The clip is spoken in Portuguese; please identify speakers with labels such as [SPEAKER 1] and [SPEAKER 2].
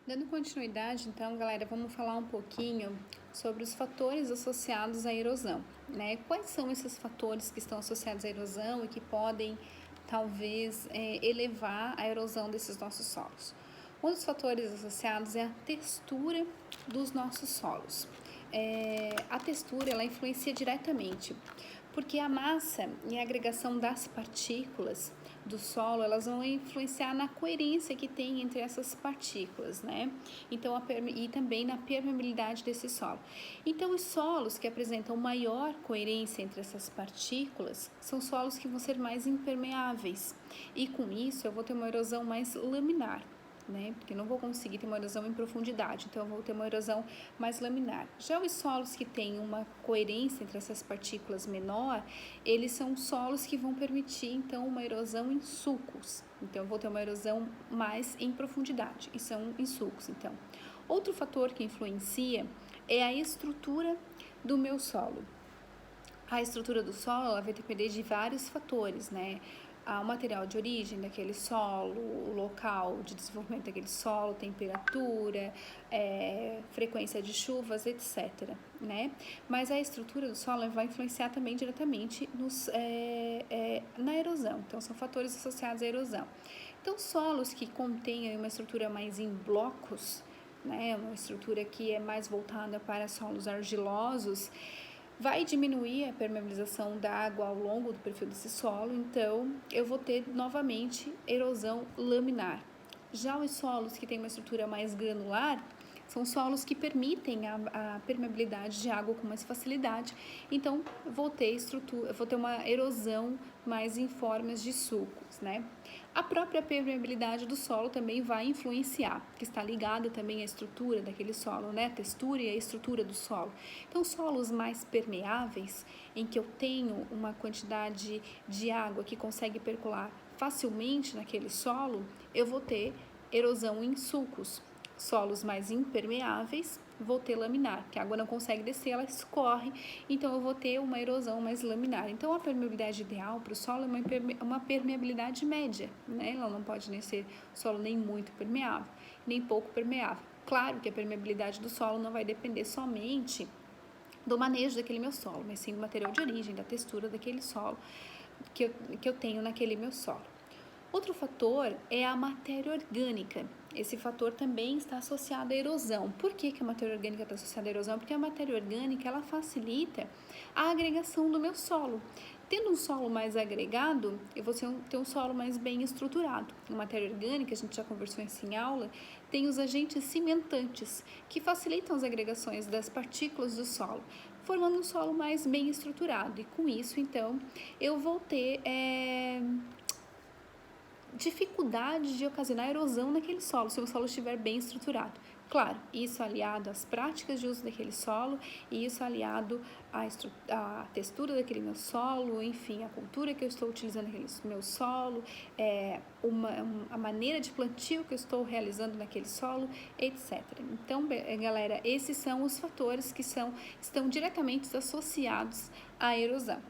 [SPEAKER 1] Dando continuidade, então, galera, vamos falar um pouquinho sobre os fatores associados à erosão, né? Quais são esses fatores que estão associados à erosão e que podem, talvez, elevar a erosão desses nossos solos? Um dos fatores associados é a textura dos nossos solos. A textura, ela influencia diretamente, porque a massa e a agregação das partículas do solo, elas vão influenciar na coerência que tem entre essas partículas, né? Então, e também na permeabilidade desse solo. Então, os solos que apresentam maior coerência entre essas partículas são solos que vão ser mais impermeáveis. E com isso, eu vou ter uma erosão mais laminar, né? Porque eu não vou conseguir ter uma erosão em profundidade, então eu vou ter uma erosão mais laminar. Já os solos que têm uma coerência entre essas partículas menor, eles são solos que vão permitir, então, uma erosão em sulcos. Então, eu vou ter uma erosão mais em profundidade, e são em sulcos, então. Outro fator que influencia é a estrutura do meu solo. A estrutura do solo, ela vai depender de vários fatores, né? O material de origem daquele solo, o local de desenvolvimento daquele solo, temperatura, frequência de chuvas, etc., né? Mas a estrutura do solo vai influenciar também diretamente na erosão. Então, são fatores associados à erosão. Então, solos que contenham uma estrutura mais em blocos, né? Uma estrutura que é mais voltada para solos argilosos, vai diminuir a permeabilização da água ao longo do perfil desse solo, então eu vou ter novamente erosão laminar. Já os solos que têm uma estrutura mais granular são solos que permitem a permeabilidade de água com mais facilidade, então vou ter uma erosão mais em formas de sulcos, né? A própria permeabilidade do solo também vai influenciar, que está ligada também à estrutura daquele solo, né? A textura e a estrutura do solo. Então, solos mais permeáveis, em que eu tenho uma quantidade de água que consegue percolar facilmente naquele solo, eu vou ter erosão em sulcos. Solos mais impermeáveis, vou ter laminar, que a água não consegue descer, ela escorre, então eu vou ter uma erosão mais laminar. Então, a permeabilidade ideal para o solo é uma permeabilidade média, né? Ela não pode nem ser solo nem muito permeável, nem pouco permeável. Claro que a permeabilidade do solo não vai depender somente do manejo daquele meu solo, mas sim do material de origem, da textura daquele solo que eu tenho naquele meu solo. Outro fator é a matéria orgânica. Esse fator também está associado à erosão. Por que a matéria orgânica está associada à erosão? Porque a matéria orgânica, ela facilita a agregação do meu solo. Tendo um solo mais agregado, eu vou ter um solo mais bem estruturado. A matéria orgânica, a gente já conversou isso em aula, tem os agentes cimentantes, que facilitam as agregações das partículas do solo, formando um solo mais bem estruturado. E com isso, então, eu vou ter dificuldade de ocasionar erosão naquele solo, se o solo estiver bem estruturado. Claro, isso aliado às práticas de uso daquele solo, e isso aliado à textura daquele meu solo, enfim, a cultura que eu estou utilizando naquele meu solo, a maneira de plantio que eu estou realizando naquele solo, etc. Então, galera, esses são os fatores que estão diretamente associados à erosão.